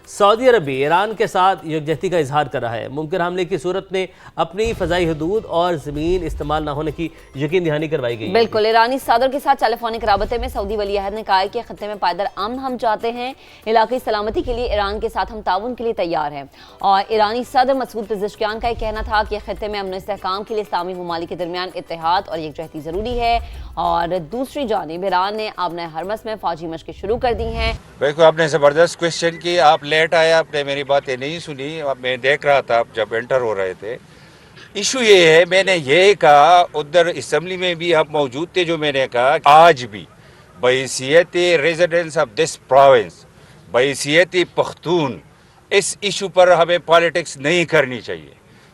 سعودی عرب بھی ایران کے ساتھ یکجہتی کا اظہار کر رہا ہے۔ ممکن حملے کی صورت میں اپنی فضائی حدود اور زمین استعمال نہ ہونے کی یقین دہانی کروائی گئی ہے۔ بالکل، ایرانی صدر کے ساتھ ٹیلی فونک رابطے میں سعودی ولی عہد نے کہا ہے کہ خطے میں پائیدار امن ہم چاہتے ہیں، علاقائی سلامتی کے لیے ایران کے ساتھ ہم تعاون کے لیے تیار ہیں۔ اور ایرانی صدر مسعود پزشکیان کا یہ کہنا تھا کہ خطے میں امن و استحکام کے لیے اسلامی ممالک کے درمیان اتحاد اور یکجہتی ضروری ہے۔ اور دوسری جانب ایران نے آبنۂ حرمس میں فوجی مشقیں شروع کر دی ہیں۔ بالکل، آپ نے زبردست کوشچن کی، آپ لیٹ آئے، آپ نے میری باتیں نہیں سنی، میں دیکھ رہا تھا آپ جب انٹر ہو رہے تھے۔ ایشو یہ ہے، میں نے یہ کہا ادھر اسمبلی میں بھی آپ موجود تھے، جو میں نے کہا آج بھی بحیثیت ریزیڈنس آف دس پروونس، بحیثیت پختون، اس ایشو پر ہمیں پالیٹکس نہیں کرنی چاہیے۔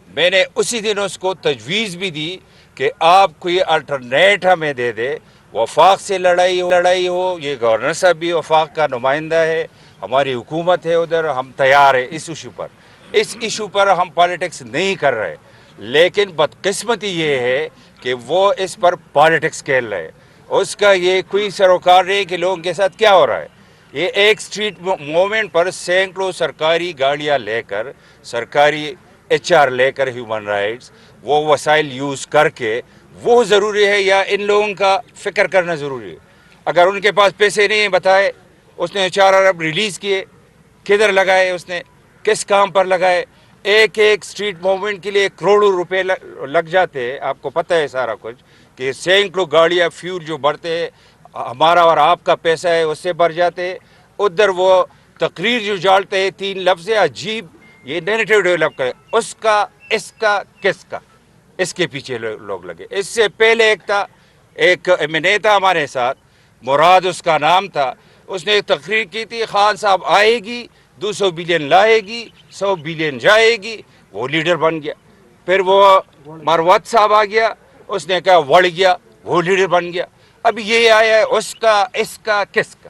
میں نے اسی دن اس کو تجویز بھی دی کہ آپ کوئی الٹرنیٹ ہمیں دے دے، وفاق سے لڑائی ہو، یہ گورنر صاحب بھی وفاق کا نمائندہ ہے، ہماری حکومت ہے ادھر، ہم تیار ہیں اس ایشو پر ہم پالیٹکس نہیں کر رہے۔ لیکن بدقسمتی یہ ہے کہ وہ اس پر پالیٹکس کھیل رہے، اس کا یہ کوئی سروکار نہیں کہ لوگوں کے ساتھ کیا ہو رہا ہے۔ یہ ایک سٹریٹ موومنٹ پر سینکڑوں سرکاری گاڑیاں لے کر، سرکاری HR لے کر، ہیومن رائٹس، وہ وسائل یوز کر کے، وہ ضروری ہے یا ان لوگوں کا فکر کرنا ضروری ہے؟ اگر ان کے پاس پیسے نہیں ہیں، بتائے اس نے 4 ارب ریلیز کیے، کدھر لگائے، اس نے کس کام پر لگائے؟ ایک سٹریٹ موومنٹ کے لیے کروڑوں روپے لگ جاتے ہیں، آپ کو پتہ ہے سارا کچھ، کہ سینکڑوں گاڑیاں فیول جو بڑھتے ہیں، ہمارا اور آپ کا پیسہ ہے، اس سے بڑھ جاتے ہیں۔ ادھر وہ تقریر جو ڈالتے ہیں، 3 لفظ عجیب، یہ نیریٹو ڈیولپ کرے، اس کا، اس کا، کس کا، اس کے پیچھے لوگ لگے۔ اس سے پہلے ایک تھا، ایک MNA تھا ہمارے ساتھ، مراد اس کا نام تھا، اس نے ایک تقریر کی تھی، خان صاحب آئے گی، 200 بلین لائے گی، 100 بلین جائے گی، وہ لیڈر بن گیا۔ پھر وہ مروت صاحب آ گیا، اس نے کہا وڑ گیا، وہ لیڈر بن گیا۔ اب یہ آیا ہے اس کا، اس کا، کس کا؟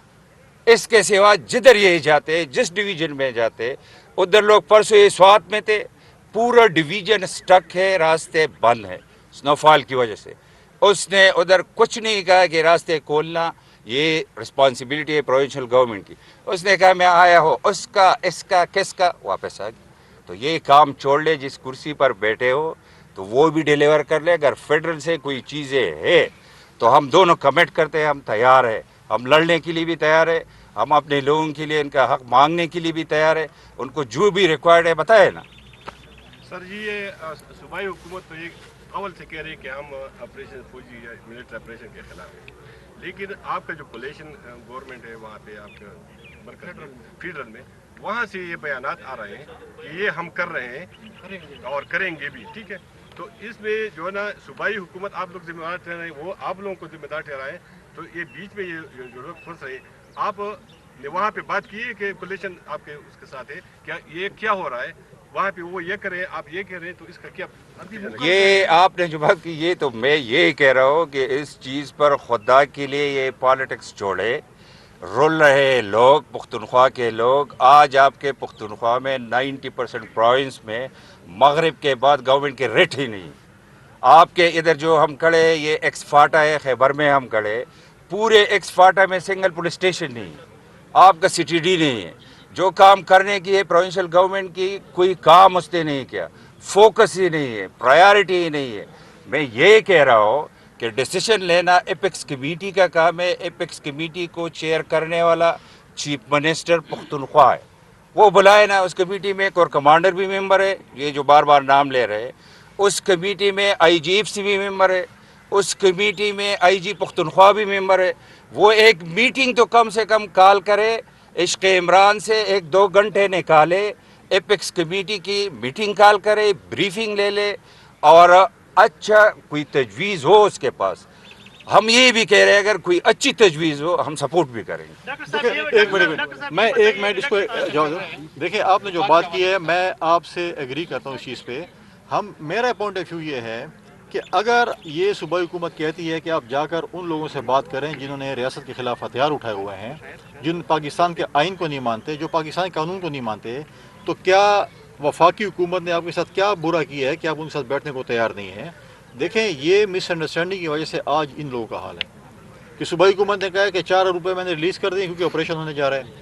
اس کے سوا جدھر یہ جاتے، جس ڈویژن میں جاتے، ادھر لوگ پرسوں یہ سوات میں تھے، پورا ڈویژن سٹک ہے، راستے بند ہیں سنوفال کی وجہ سے۔ اس نے ادھر کچھ نہیں کہا کہ راستے کھولنا یہ رسپانسبلٹی ہے پروونشل گورنمنٹ کی۔ اس نے کہا میں آیا ہوں، اس کا، اس کا، کس کا، واپس آ گیا۔ تو یہ کام چھوڑ لے، جس کرسی پر بیٹھے ہو تو وہ بھی ڈیلیور کر لے۔ اگر فیڈرل سے کوئی چیزیں ہے تو ہم دونوں کمٹ کرتے ہیں، ہم تیار ہیں، ہم لڑنے کے لیے بھی تیار ہیں، ہم اپنے لوگوں کے لیے ان کا حق مانگنے کے لیے بھی تیار ہے، ان کو جو بھی ریکوائرڈ ہے بتائے نا۔ سر جی، یہ صوبائی حکومت تو یہ اول سے کہہ رہی ہے کہ ہم آپریشن فوجی یا ملٹری آپریشن کے خلاف ہیں، لیکن آپ کا جو کولیشن گورنمنٹ ہے وہاں پہ آپ کا فیڈرل میں، وہاں سے یہ بیانات آ رہے ہیں کہ یہ ہم کر رہے ہیں اور کریں گے بھی، ٹھیک ہے؟ تو اس میں جو ہے نا صوبائی حکومت آپ لوگ ذمہ دار ٹھہرائیں، وہ آپ لوگوں کو ذمہ دار ٹھہرائیں، تو یہ بیچ میں یہ جو لوگ پھنس رہے، آپ نے وہاں پہ بات کی ہے کہ کولیشن آپ کے اس کے ساتھ ہے، کیا یہ کیا ہو رہا ہے وہاں پہ؟ وہ یہ کریں، آپ یہ کہہ رہے ہیں، تو اس کا کیا؟ یہ آپ نے جو بات کی، یہ تو میں یہ کہہ رہا ہوں کہ اس چیز پر خدا کے لیے یہ پالیٹکس چھوڑے۔ رول رہے لوگ، پختونخوا کے لوگ، آج آپ کے پختونخوا میں 90% پروونس میں مغرب کے بعد گورنمنٹ کے ریٹ ہی نہیں۔ آپ کے ادھر جو ہم کھڑے، یہ ایکس فاٹا ہے، خیبر میں ہم کھڑے، پورے ایکس فاٹا میں سنگل پولیس اسٹیشن نہیں ہے، آپ کا CTD نہیں ہے۔ جو کام کرنے کی ہے پروونشل گورنمنٹ کی، کوئی کام اس نے نہیں کیا، فوکس ہی نہیں ہے، پرائیورٹی ہی نہیں ہے۔ میں یہ کہہ رہا ہوں کہ ڈیسیشن لینا ایپیکس کمیٹی کا کام ہے۔ ایپیکس کمیٹی کو چیئر کرنے والا چیف منسٹر پختونخوا ہے، وہ بلائے نا۔ اس کمیٹی میں کور کمانڈر بھی ممبر ہے، یہ جو بار بار نام لے رہے ہیں۔ اس کمیٹی میں IGFC بھی ممبر ہے، اس کمیٹی میں IG پختونخوا بھی ممبر ہے۔ وہ ایک میٹنگ تو کم سے کم کال کرے، عشق عمران سے 1-2 گھنٹے نکالے، ایپیکس کمیٹی کی میٹنگ کال کرے، بریفنگ لے لے، اور اچھا کوئی تجویز ہو اس کے پاس۔ ہم یہ بھی کہہ رہے ہیں اگر کوئی اچھی تجویز ہو ہم سپورٹ بھی کریں گے۔ ایک منٹ اس کو جواب دوں۔ دیکھیں، آپ نے جو بات کی ہے میں آپ سے ایگری کرتا ہوں اس چیز پہ۔ میرا پوائنٹ آف ویو یہ ہے کہ اگر یہ صوبائی حکومت کہتی ہے کہ آپ جا کر ان لوگوں سے بات کریں جنہوں نے ریاست کے خلاف ہتھیار اٹھائے ہوئے ہیں، جن پاکستان کے آئین کو نہیں مانتے، جو پاکستان کے قانون کو نہیں مانتے، تو کیا وفاقی حکومت نے آپ کے ساتھ کیا برا کیا ہے کہ آپ ان کے ساتھ بیٹھنے کو تیار نہیں ہیں؟ دیکھیں، یہ مس انڈرسٹینڈنگ کی وجہ سے آج ان لوگوں کا حال ہے کہ صوبائی حکومت نے کہا ہے کہ 4 ارب روپے میں نے ریلیز کر دیے کیونکہ آپریشن ہونے جا رہا ہے۔